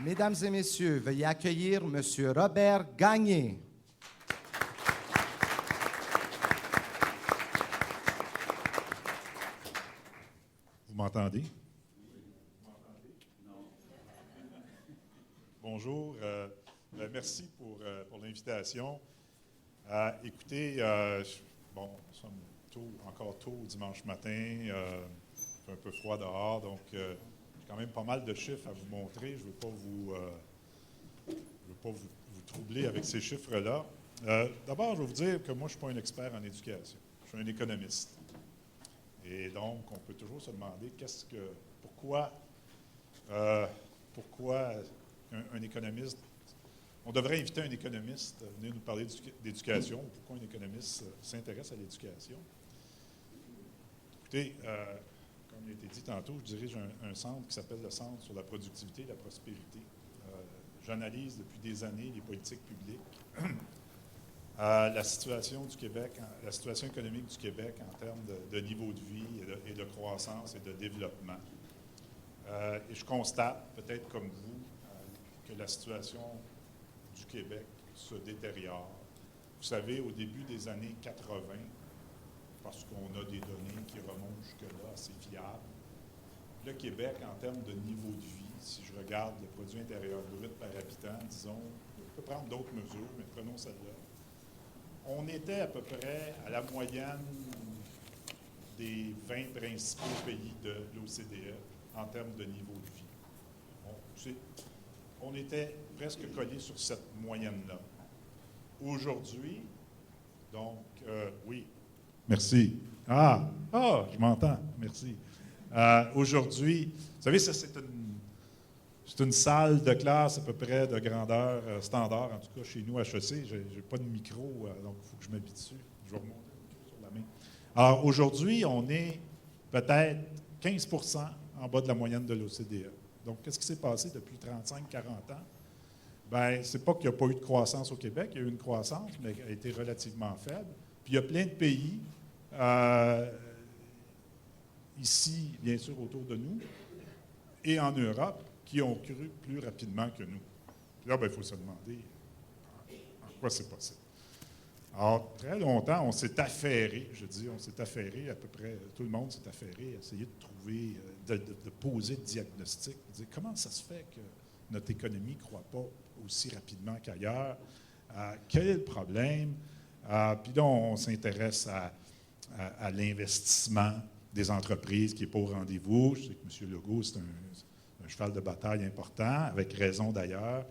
Mesdames et messieurs, veuillez accueillir M. Robert Gagné. Vous m'entendez? Bonjour. Merci pour l'invitation. Écoutez, nous sommes encore tôt dimanche matin. Il fait un peu froid dehors, donc j'ai quand même pas mal de chiffres à vous montrer. Je ne veux pas vous troubler avec ces chiffres-là. D'abord, je vais vous dire que moi, je ne suis pas un expert en éducation. Je suis un économiste. Et donc, on peut toujours se demander pourquoi un économiste, on devrait inviter un économiste à venir nous parler d'éducation, pourquoi un économiste s'intéresse à l'éducation. Écoutez, comme il a été dit tantôt, je dirige un centre qui s'appelle le Centre sur la productivité et la prospérité. J'analyse depuis des années les politiques publiques. La situation du Québec, la situation économique du Québec en termes de niveau de vie et de croissance et de développement. Et je constate, peut-être comme vous, que la situation du Québec se détériore. Vous savez, au début des années 80, parce qu'on a des données qui remontent jusque-là assez fiables, le Québec, en termes de niveau de vie, si je regarde le produit intérieur brut par habitant, disons, on peut prendre d'autres mesures, mais prenons celle-là. On était à peu près à la moyenne des 20 principaux pays de l'OCDE en termes de niveau de vie. On était presque collé sur cette moyenne-là. Aujourd'hui, donc, oui, merci. Je m'entends, merci. Aujourd'hui, vous savez, ça c'est une salle de classe à peu près de grandeur standard, en tout cas chez nous à HEC. Je n'ai pas de micro, donc il faut que je m'habitue. Je vais remonter le micro sur la main. Alors aujourd'hui, on est peut-être 15 % en bas de la moyenne de l'OCDE. Donc, qu'est-ce qui s'est passé depuis 35-40 ans? Bien, c'est pas qu'il n'y a pas eu de croissance au Québec, il y a eu une croissance, mais elle a été relativement faible. Puis il y a plein de pays, ici, bien sûr, autour de nous, et en Europe, qui ont cru plus rapidement que nous. Puis là, il faut se demander en quoi c'est possible. Alors, très longtemps, on s'est affairé, à peu près, tout le monde s'est affairé à essayer de trouver, de poser le diagnostic, de dire comment ça se fait que notre économie ne croît pas aussi rapidement qu'ailleurs, quel est le problème? Puis là, on s'intéresse à l'investissement des entreprises qui n'est pas au rendez-vous. Je sais que M. Legault, c'est un cheval de bataille important, avec raison d'ailleurs.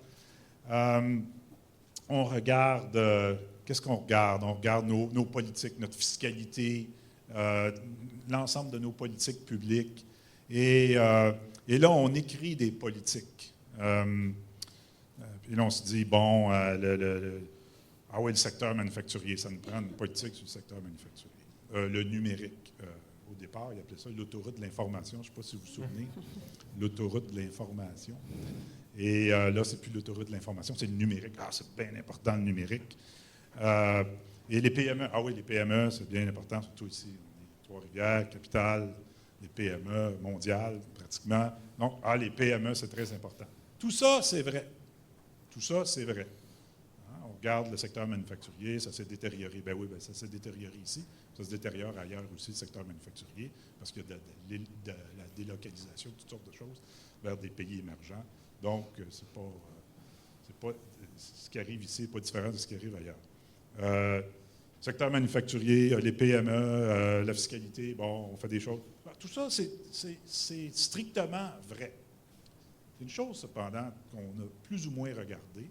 On regarde, qu'est-ce qu'on regarde? On regarde nos politiques, notre fiscalité, l'ensemble de nos politiques publiques. Et là, on écrit des politiques. Puis là, on se dit, bon, le secteur manufacturier, ça nous prend une politique sur le secteur manufacturier. Le numérique. Au départ, il appelait ça l'autoroute de l'information. Je ne sais pas si vous vous souvenez. L'autoroute de l'information. Et là, c'est plus l'autoroute de l'information, c'est le numérique. C'est bien important, le numérique. Et les PME. Les PME, c'est bien important, surtout ici. Trois-Rivières, capitale, les PME mondiales, pratiquement. Donc, les PME, c'est très important. Tout ça, c'est vrai. Tout ça, c'est vrai. On regarde le secteur manufacturier, ça s'est détérioré. Ça s'est détérioré ici. Ça se détériore ailleurs aussi, le secteur manufacturier, parce qu'il y a de la délocalisation, toutes sortes de choses, vers des pays émergents. Donc, c'est pas ce qui arrive ici n'est pas différent de ce qui arrive ailleurs. Secteur manufacturier, les PME, la fiscalité, on fait des choses. Tout ça, c'est strictement vrai. C'est une chose, cependant, qu'on a plus ou moins regardée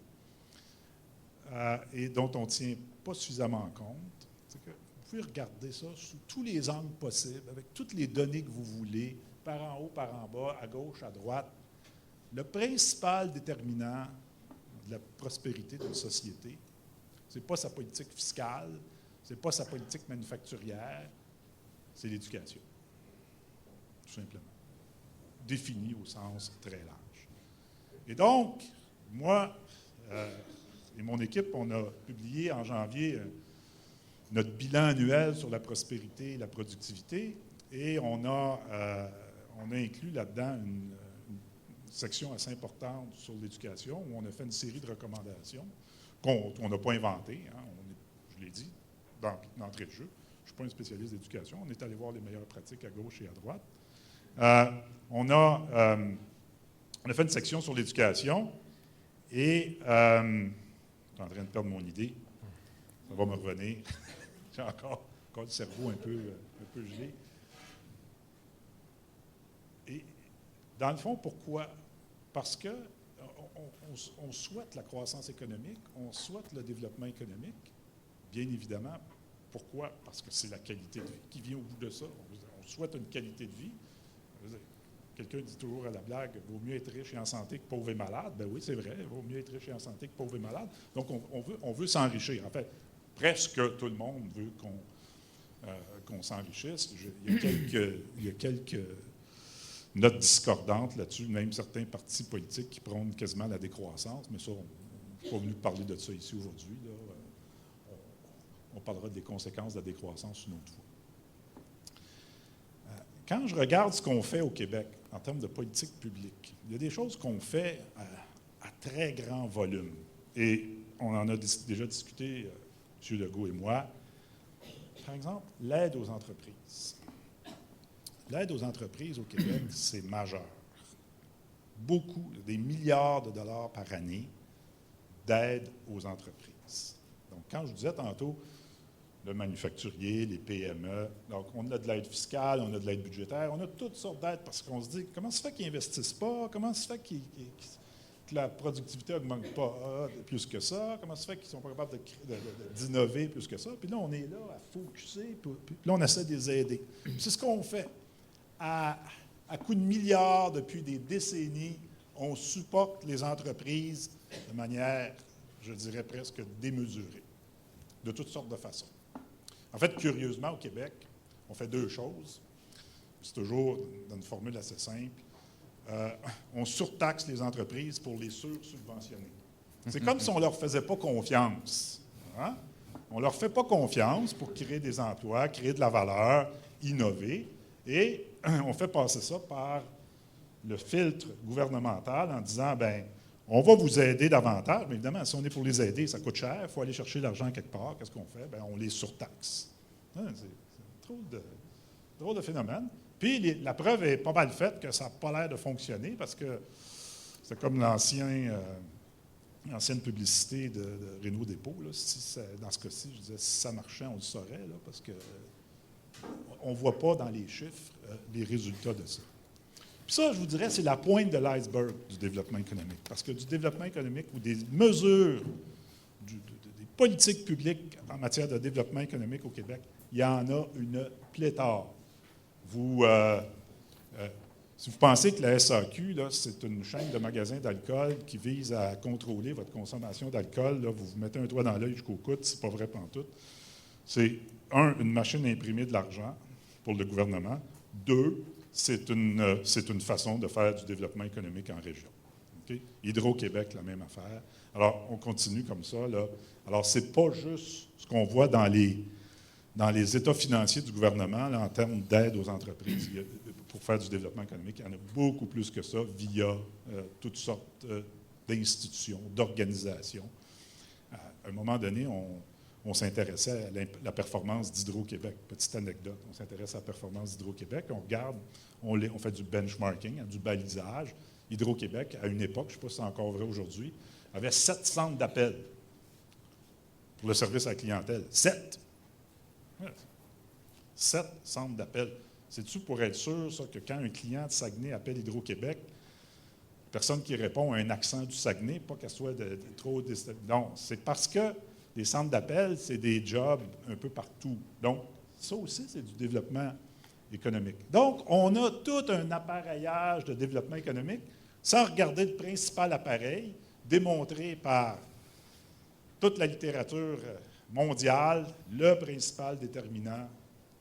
et dont on ne tient pas suffisamment compte. C'est que vous pouvez regarder ça sous tous les angles possibles, avec toutes les données que vous voulez, par en haut, par en bas, à gauche, à droite. Le principal déterminant de la prospérité d'une société, ce n'est pas sa politique fiscale, ce n'est pas sa politique manufacturière, c'est l'éducation, tout simplement, définie au sens très large. Et donc, moi et mon équipe, on a publié en janvier notre bilan annuel sur la prospérité et la productivité, et on a inclus là-dedans section assez importante sur l'éducation où on a fait une série de recommandations qu'on n'a pas inventées. Hein, je l'ai dit d'entrée de jeu. Je ne suis pas un spécialiste d'éducation. On est allé voir les meilleures pratiques à gauche et à droite. On a fait une section sur l'éducation et je suis en train de perdre mon idée. Ça va me revenir. J'ai encore le cerveau un peu gelé. Et dans le fond, pourquoi? Parce que on souhaite la croissance économique, on souhaite le développement économique, bien évidemment. Pourquoi? Parce que c'est la qualité de vie qui vient au bout de ça. On souhaite une qualité de vie. Quelqu'un dit toujours à la blague, « Vaut mieux être riche et en santé que pauvre et malade ». Ben oui, c'est vrai, il vaut mieux être riche et en santé que pauvre et malade. Donc, on veut s'enrichir. En fait, presque tout le monde veut qu'on s'enrichisse. Il y a quelques notes discordantes là-dessus, même certains partis politiques qui prônent quasiment la décroissance, mais ça, on n'est pas venu parler de ça ici aujourd'hui. On parlera des conséquences de la décroissance une autre fois. Quand je regarde ce qu'on fait au Québec en termes de politique publique, il y a des choses qu'on fait à très grand volume. Et on en a déjà discuté, M. Legault et moi. Par exemple, l'aide aux entreprises. L'aide aux entreprises au Québec, c'est majeur. Beaucoup, des milliards de dollars par année d'aide aux entreprises. Donc, quand je vous disais tantôt, le manufacturier, les PME. Donc, on a de l'aide fiscale, on a de l'aide budgétaire, on a toutes sortes d'aides parce qu'on se dit, comment se fait qu'ils n'investissent pas? Comment se fait que la productivité n'augmente pas plus que ça? Comment se fait qu'ils ne sont pas capables d'innover plus que ça? Puis là, on est là à focusser, puis là, on essaie de les aider. C'est ce qu'on fait. À coups de milliards depuis des décennies, on supporte les entreprises de manière, je dirais, presque démesurée, de toutes sortes de façons. En fait, curieusement, au Québec, on fait deux choses. C'est toujours dans une formule assez simple. On surtaxe les entreprises pour les sur-subventionner. C'est comme si on ne leur faisait pas confiance. Hein? On ne leur fait pas confiance pour créer des emplois, créer de la valeur, innover. Et on fait passer ça par le filtre gouvernemental en disant, bien, on va vous aider davantage, mais évidemment, si on est pour les aider, ça coûte cher, il faut aller chercher l'argent quelque part. Qu'est-ce qu'on fait? Bien, on les surtaxe. Hein, c'est drôle de phénomène. Puis, la preuve est pas mal faite que ça n'a pas l'air de fonctionner parce que c'est comme l'ancienne publicité de Renault Dépôt. Là. Dans ce cas-ci, je disais, si ça marchait, on le saurait, là, parce qu'on ne voit pas dans les chiffres les résultats de ça. Puis ça, je vous dirais, c'est la pointe de l'iceberg du développement économique. Parce que du développement économique ou des mesures, des politiques publiques en matière de développement économique au Québec, il y en a une pléthore. Si vous pensez que la SAQ, là, c'est une chaîne de magasins d'alcool qui vise à contrôler votre consommation d'alcool, là, vous vous mettez un doigt dans l'œil jusqu'au coude, c'est pas vrai pantoute. C'est, une machine à imprimer de l'argent pour le gouvernement. 2, c'est une façon de faire du développement économique en région. Okay? Hydro-Québec, la même affaire. Alors, on continue comme ça. Là. Alors, ce n'est pas juste ce qu'on voit dans les états financiers du gouvernement là, en termes d'aide aux entreprises pour faire du développement économique. Il y en a beaucoup plus que ça via toutes sortes d'institutions, d'organisations. À un moment donné, on s'intéressait à la performance d'Hydro-Québec. Petite anecdote, on s'intéresse à la performance d'Hydro-Québec, on regarde, on fait du benchmarking, du balisage. Hydro-Québec, à une époque, je ne sais pas si c'est encore vrai aujourd'hui, avait 7 centres d'appel pour le service à la clientèle. 7! 7 centres d'appel. C'est-tu pour être sûr ça, que quand un client de Saguenay appelle Hydro-Québec, personne qui répond a un accent du Saguenay, pas qu'elle soit trop... Non, c'est parce que les centres d'appel, c'est des jobs un peu partout. Donc, ça aussi, c'est du développement économique. Donc, on a tout un appareillage de développement économique sans regarder le principal appareil démontré par toute la littérature mondiale, le principal déterminant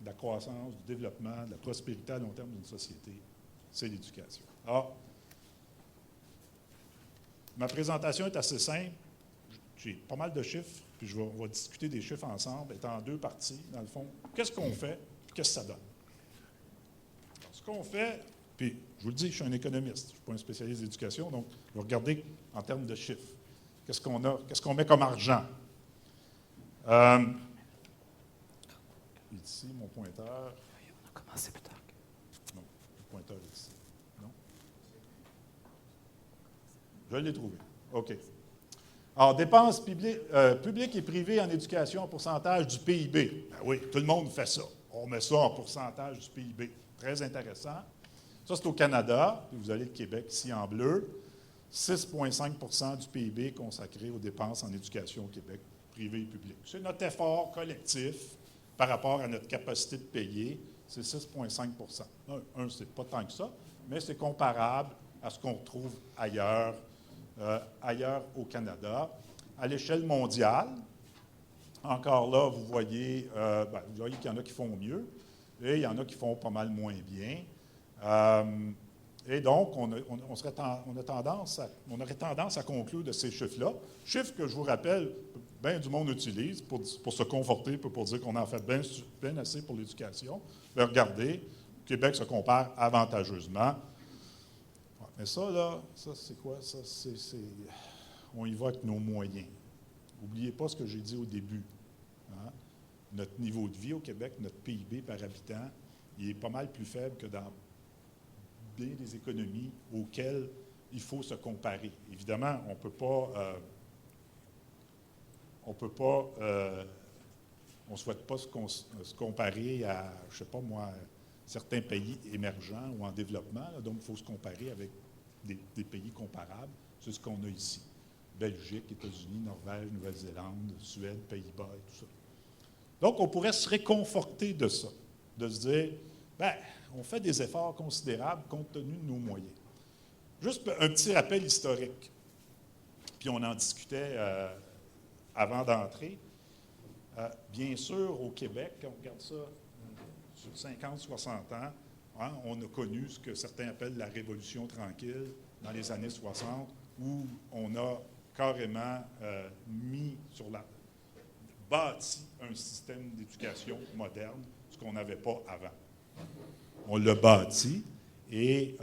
de la croissance, du développement, de la prospérité à long terme d'une société, c'est l'éducation. Alors, ma présentation est assez simple. J'ai pas mal de chiffres, puis on va discuter des chiffres ensemble, étant en 2 parties, dans le fond. Qu'est-ce qu'on fait, puis qu'est-ce que ça donne? Alors, ce qu'on fait, Puis, je vous le dis, je suis un économiste, je ne suis pas un spécialiste d'éducation, donc je vais regarder en termes de chiffres. Qu'est-ce qu'on a? Qu'est-ce qu'on met comme argent? Ici, mon pointeur. On a commencé plus tard. Non, le pointeur est ici. Non? Je l'ai trouvé. OK. Alors, dépenses publiques et privées en éducation en pourcentage du PIB. Ben oui, tout le monde fait ça. On met ça en pourcentage du PIB. Très intéressant. Ça, c'est au Canada. Puis vous avez le Québec ici en bleu. 6,5 du PIB consacré aux dépenses en éducation au Québec, privé et public. C'est notre effort collectif par rapport à notre capacité de payer. C'est 6,5 c'est pas tant que ça, mais c'est comparable à ce qu'on retrouve ailleurs au Canada. À l'échelle mondiale, encore là, vous voyez qu'il y en a qui font mieux et il y en a qui font pas mal moins bien. Et donc, on aurait tendance à conclure de ces chiffres-là, chiffres que je vous rappelle, bien du monde utilise pour se conforter, pour dire qu'on en fait bien assez pour l'éducation. Mais regardez, le Québec se compare avantageusement. Mais ça, là, ça, c'est quoi? Ça, on y va avec nos moyens. N'oubliez pas ce que j'ai dit au début. Hein? Notre niveau de vie au Québec, notre PIB par habitant, il est pas mal plus faible que dans bien des économies auxquelles il faut se comparer. Évidemment, on ne peut pas, on ne souhaite pas se comparer à, je ne sais pas moi, certains pays émergents ou en développement, là, donc il faut se comparer avec des pays comparables. C'est ce qu'on a ici. Belgique, États-Unis, Norvège, Nouvelle-Zélande, Suède, Pays-Bas et tout ça. Donc, on pourrait se réconforter de ça, de se dire, bien, on fait des efforts considérables compte tenu de nos moyens. Juste un petit rappel historique, puis on en discutait avant d'entrer. Bien sûr, au Québec, quand on regarde ça sur 50-60 ans, hein, on a connu ce que certains appellent la Révolution tranquille dans les années 60, où on a carrément bâti un système d'éducation moderne, ce qu'on n'avait pas avant. On l'a bâti et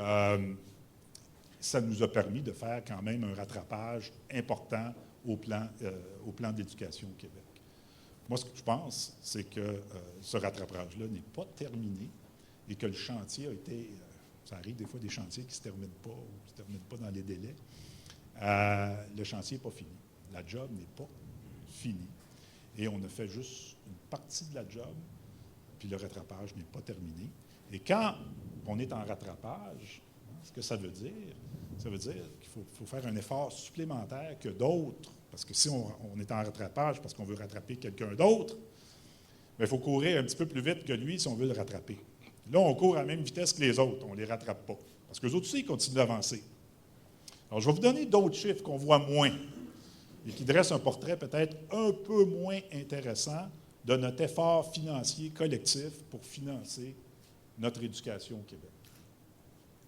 ça nous a permis de faire quand même un rattrapage important au plan de l'éducation au Québec. Moi, ce que je pense, c'est que ce rattrapage-là n'est pas terminé et que le chantier a été... ça arrive des fois des chantiers qui ne se terminent pas ou qui ne se terminent pas dans les délais. Le chantier n'est pas fini. La job n'est pas finie. Et on a fait juste une partie de la job, puis le rattrapage n'est pas terminé. Et quand on est en rattrapage, ce que ça veut dire qu'il faut faire un effort supplémentaire que d'autres, parce que si on est en rattrapage parce qu'on veut rattraper quelqu'un d'autre, il faut courir un petit peu plus vite que lui si on veut le rattraper. Là, on court à la même vitesse que les autres, on ne les rattrape pas. Parce que les autres aussi, ils continuent d'avancer. Alors, je vais vous donner d'autres chiffres qu'on voit moins et qui dressent un portrait peut-être un peu moins intéressant de notre effort financier collectif pour financer notre éducation au Québec.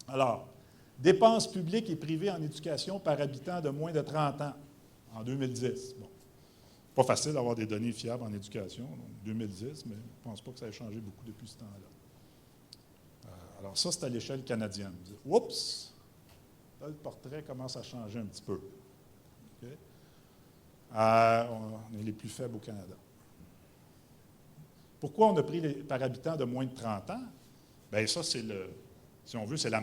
Alors, dépenses publiques et privées en éducation par habitant de moins de 30 ans en 2010. Bon, pas facile d'avoir des données fiables en éducation, donc 2010, mais je ne pense pas que ça ait changé beaucoup depuis ce temps-là. Alors ça, c'est à l'échelle canadienne. Oups! Là, le portrait commence à changer un petit peu. Okay? On est les plus faibles au Canada. Pourquoi on a pris par habitant de moins de 30 ans? Bien, ça, c'est si on veut, c'est la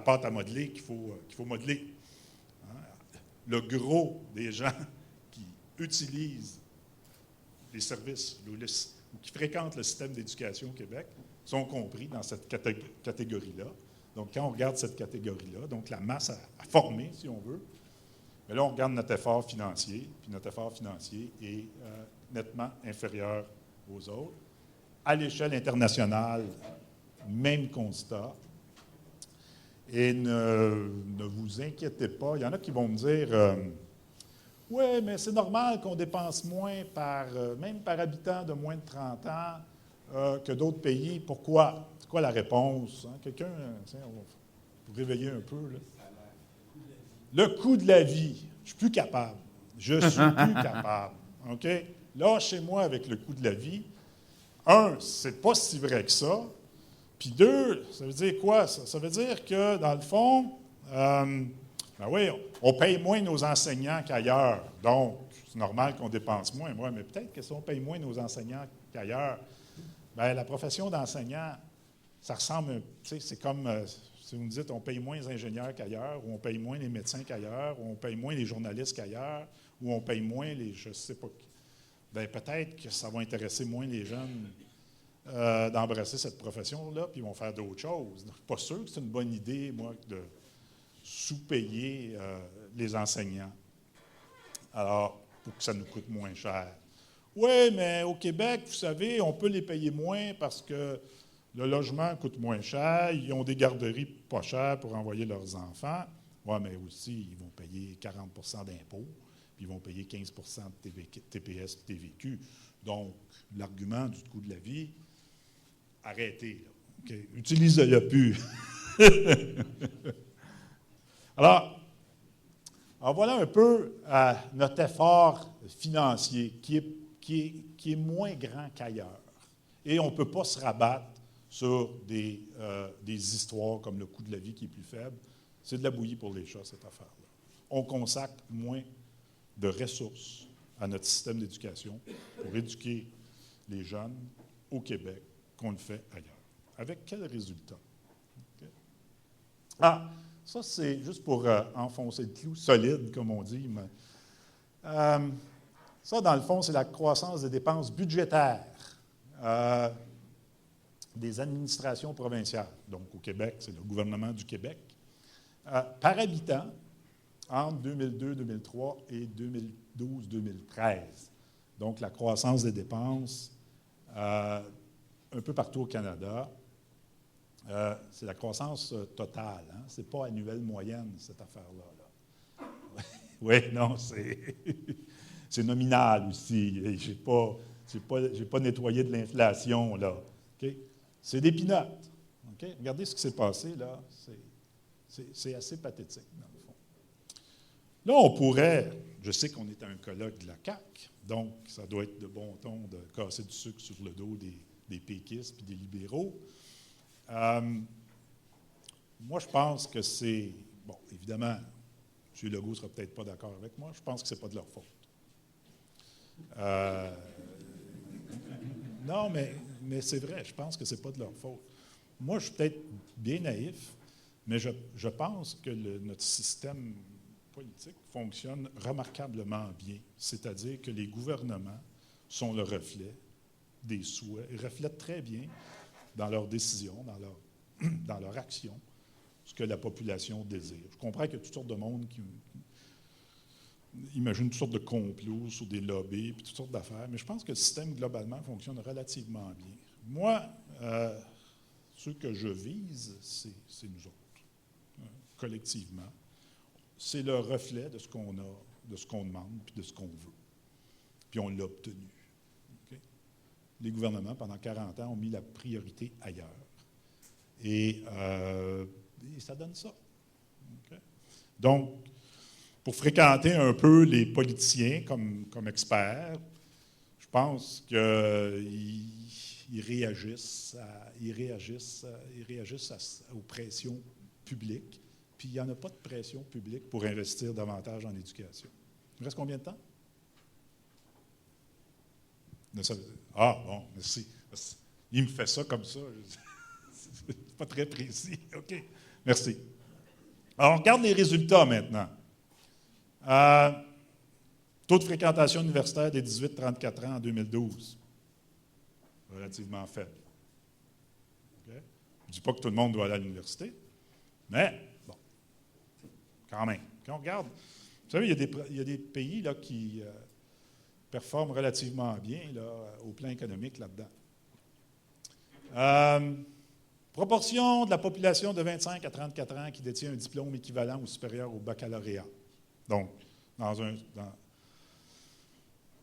pâte à modeler qu'il faut modeler. Hein? Le gros des gens qui utilisent les services ou qui fréquentent le système d'éducation au Québec sont compris dans cette catégorie-là. Donc, quand on regarde cette catégorie-là, donc la masse à former, si on veut, mais là, on regarde notre effort financier, puis notre effort financier est nettement inférieur aux autres. À l'échelle internationale, même constat. Et ne vous inquiétez pas, il y en a qui vont me dire oui, mais c'est normal qu'on dépense moins même par habitant de moins de 30 ans que d'autres pays. Pourquoi? C'est quoi la réponse? Hein? Quelqu'un, pour réveiller un peu. Là. Le coût de la vie. Je ne suis plus capable. Je suis plus capable. OK? Là, chez moi, avec le coût de la vie, c'est pas si vrai que ça. Puis 2, ça veut dire quoi, ça? Ça veut dire que, dans le fond, ben oui, on paye moins nos enseignants qu'ailleurs. Donc, c'est normal qu'on dépense moins. Ouais, mais peut-être que si on paye moins nos enseignants qu'ailleurs, bien, la profession d'enseignant, ça ressemble, tu sais, c'est comme, si vous me dites, on paye moins les ingénieurs qu'ailleurs, ou on paye moins les médecins qu'ailleurs, ou on paye moins les journalistes qu'ailleurs, ou on paye moins les, je ne sais pas qui. Bien, peut-être que ça va intéresser moins les jeunes d'embrasser cette profession-là, puis ils vont faire d'autres choses. Je ne suis pas sûr que c'est une bonne idée, moi, de sous-payer les enseignants. Alors, pour que ça nous coûte moins cher. Oui, mais au Québec, vous savez, on peut les payer moins parce que le logement coûte moins cher, ils ont des garderies pas chères pour envoyer leurs enfants. Oui, mais aussi, ils vont payer 40 d'impôts, puis ils vont payer 15 de TPS et TVQ. Donc, l'argument du coût de la vie, arrêtez. Okay. Utilisez-le plus. Alors, voilà un peu notre effort financier qui est moins grand qu'ailleurs. Et on ne peut pas se rabattre sur des histoires comme le coût de la vie qui est plus faible. C'est de la bouillie pour les chats, cette affaire-là. On consacre moins de ressources à notre système d'éducation pour éduquer les jeunes au Québec qu'on le fait ailleurs. Avec quel résultat? Okay. Ah, ça, c'est juste pour enfoncer le clou solide, comme on dit. Mais, ça, dans le fond, c'est la croissance des dépenses budgétaires des administrations provinciales. Donc, au Québec, c'est le gouvernement du Québec. Par habitant, entre 2002-2003 et 2012-2013. Donc, la croissance des dépenses un peu partout au Canada. C'est la croissance totale. Hein? Ce n'est pas annuelle moyenne, cette affaire-là. Là. Oui, non, c'est nominal aussi. Je n'ai pas nettoyé de l'inflation, là. Okay? C'est des pinottes. Okay? Regardez ce qui s'est passé, là. C'est assez pathétique, dans le fond. Là, on pourrait, je sais qu'on est à un colloque de la CAQ, donc ça doit être de bon ton de casser du sucre sur le dos des péquistes et des libéraux. Moi, je pense que c'est... Bon, évidemment, M. Legault ne sera peut-être pas d'accord avec moi. Je pense que ce n'est pas de leur faute. Non, mais c'est vrai, je pense que ce n'est pas de leur faute. Moi, je suis peut-être bien naïf, mais je pense que notre système politique fonctionne remarquablement bien. C'est-à-dire que les gouvernements sont le reflet des souhaits, ils reflètent très bien dans leurs décisions, dans leur action, ce que la population désire. Je comprends qu'il y a toutes sortes de monde qui imaginent toutes sortes de complots sur des lobbies, puis toutes sortes d'affaires, mais je pense que le système, globalement, fonctionne relativement bien. Moi, ce que je vise, c'est nous autres, collectivement. C'est le reflet de ce qu'on a, de ce qu'on demande, puis de ce qu'on veut. Puis on l'a obtenu. Okay? Les gouvernements, pendant 40 ans, ont mis la priorité ailleurs. Et ça donne ça. Okay? Donc, pour fréquenter un peu les politiciens comme experts, je pense qu'ils réagissent aux pressions publiques. Puis il n'y en a pas de pression publique pour investir davantage en éducation. Il reste combien de temps? Ah, bon, merci. Il me fait ça comme ça. C'est pas très précis. OK, merci. Alors, on regarde les résultats maintenant. Taux de fréquentation universitaire des 18-34 ans en 2012. Relativement faible. Okay? Je ne dis pas que tout le monde doit aller à l'université, mais bon, quand même. Quand on regarde, vous savez, il y a des pays là, qui performent relativement bien là, au plan économique là-dedans. Proportion de la population de 25 à 34 ans qui détient un diplôme équivalent ou supérieur au baccalauréat. Donc,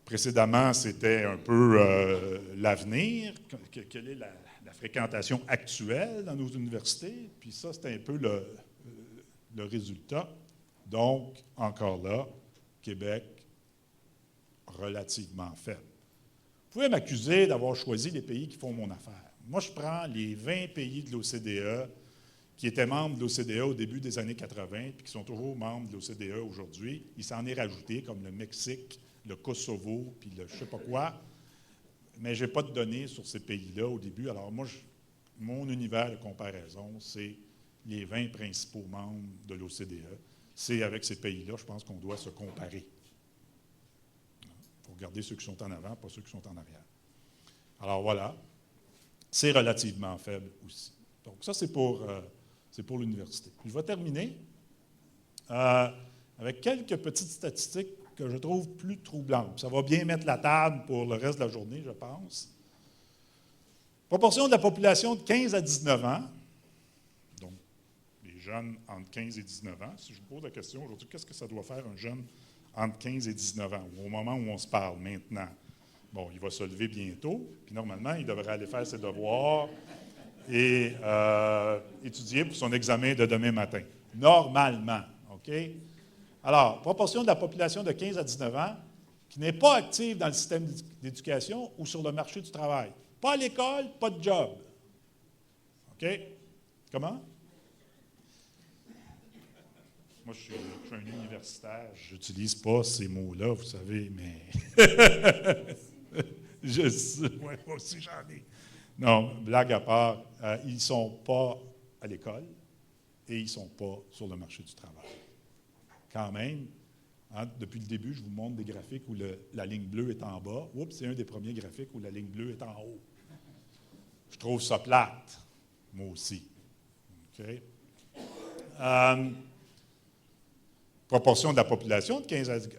précédemment, c'était un peu l'avenir, quelle est la fréquentation actuelle dans nos universités, puis ça, c'était un peu le résultat. Donc, encore là, Québec, relativement faible. Vous pouvez m'accuser d'avoir choisi les pays qui font mon affaire. Moi, je prends les 20 pays de l'OCDE qui étaient membres de l'OCDE au début des années 80 puis qui sont toujours membres de l'OCDE aujourd'hui. Il s'en est rajouté, comme le Mexique, le Kosovo, puis le je ne sais pas quoi. Mais je n'ai pas de données sur ces pays-là au début. Alors, moi, mon univers de comparaison, c'est les 20 principaux membres de l'OCDE. C'est avec ces pays-là, je pense qu'on doit se comparer. Il faut regarder ceux qui sont en avant, pas ceux qui sont en arrière. Alors, voilà. C'est relativement faible aussi. Donc, ça, c'est pour l'université. Je vais terminer avec quelques petites statistiques que je trouve plus troublantes. Ça va bien mettre la table pour le reste de la journée, je pense. Proportion de la population de 15 à 19 ans, donc les jeunes entre 15 et 19 ans. Si je vous pose la question aujourd'hui, qu'est-ce que ça doit faire un jeune entre 15 et 19 ans, au moment où on se parle maintenant? Bon, il va se lever bientôt, puis normalement, il devrait aller faire ses devoirs et étudier pour son examen de demain matin. Normalement, OK? Alors, proportion de la population de 15 à 19 ans qui n'est pas active dans le système d'éducation ou sur le marché du travail. Pas à l'école, pas de job. OK? Comment? Moi, je suis un universitaire, je n'utilise pas ces mots-là, vous savez, mais je sais, ouais, moi aussi j'en ai. Non, blague à part, ils ne sont pas à l'école et ils ne sont pas sur le marché du travail. Quand même, hein, depuis le début, je vous montre des graphiques où la ligne bleue est en bas. Oups, c'est un des premiers graphiques où la ligne bleue est en haut. Je trouve ça plate, moi aussi. OK? Proportion de la population de 15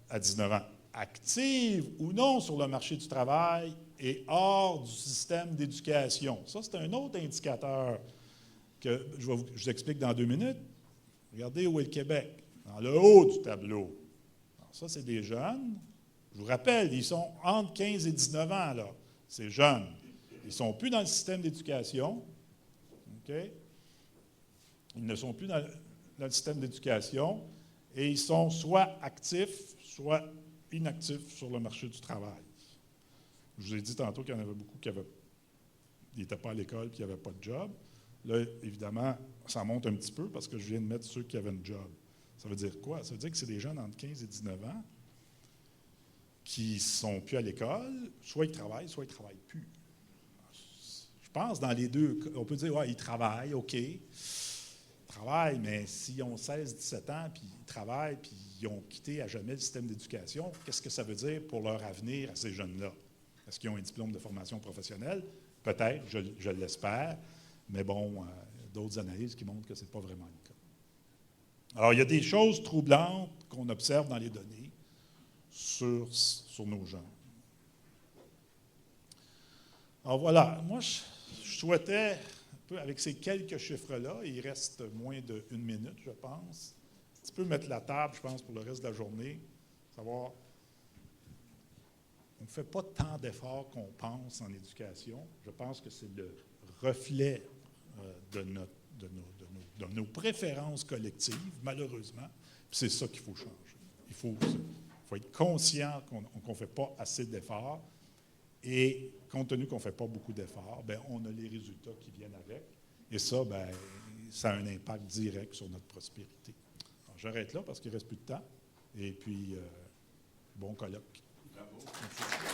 à 19 ans, active ou non sur le marché du travail et hors du système d'éducation. Ça, c'est un autre indicateur que je vous explique dans 2 minutes. Regardez où est le Québec, dans le haut du tableau. Alors, ça, c'est des jeunes. Je vous rappelle, ils sont entre 15 et 19 ans, là, ces jeunes. Ils ne sont plus dans le système d'éducation. OK? Ils ne sont plus dans le système d'éducation et ils sont soit actifs, soit inactifs sur le marché du travail. Je vous ai dit tantôt qu'il y en avait beaucoup qui n'étaient pas à l'école et qui n'avaient pas de job. Là, évidemment, ça monte un petit peu parce que je viens de mettre ceux qui avaient un job. Ça veut dire quoi? Ça veut dire que c'est des jeunes entre 15 et 19 ans qui ne sont plus à l'école, soit ils travaillent plus. Je pense dans les deux cas, on peut dire, ouais, ils travaillent, OK. Ils travaillent, mais s'ils ont 16, 17 ans, puis ils travaillent, puis ils ont quitté à jamais le système d'éducation, qu'est-ce que ça veut dire pour leur avenir à ces jeunes-là? Est-ce qu'ils ont un diplôme de formation professionnelle? Peut-être, je l'espère, mais bon, d'autres analyses qui montrent que ce n'est pas vraiment le cas. Alors, il y a des choses troublantes qu'on observe dans les données sur nos jeunes. Alors voilà, moi, je souhaitais, avec ces quelques chiffres-là, il reste moins d'1 minute, je pense, un petit peu mettre la table, je pense, pour le reste de la journée, savoir, on ne fait pas tant d'efforts qu'on pense en éducation. Je pense que c'est le reflet de nos préférences collectives, malheureusement. Puis c'est ça qu'il faut changer. Il faut être conscient qu'on ne fait pas assez d'efforts. Et compte tenu qu'on ne fait pas beaucoup d'efforts, bien, on a les résultats qui viennent avec. Et ça, bien, ça a un impact direct sur notre prospérité. Alors, j'arrête là parce qu'il ne reste plus de temps. Et puis, bon colloque. Bravo. Merci.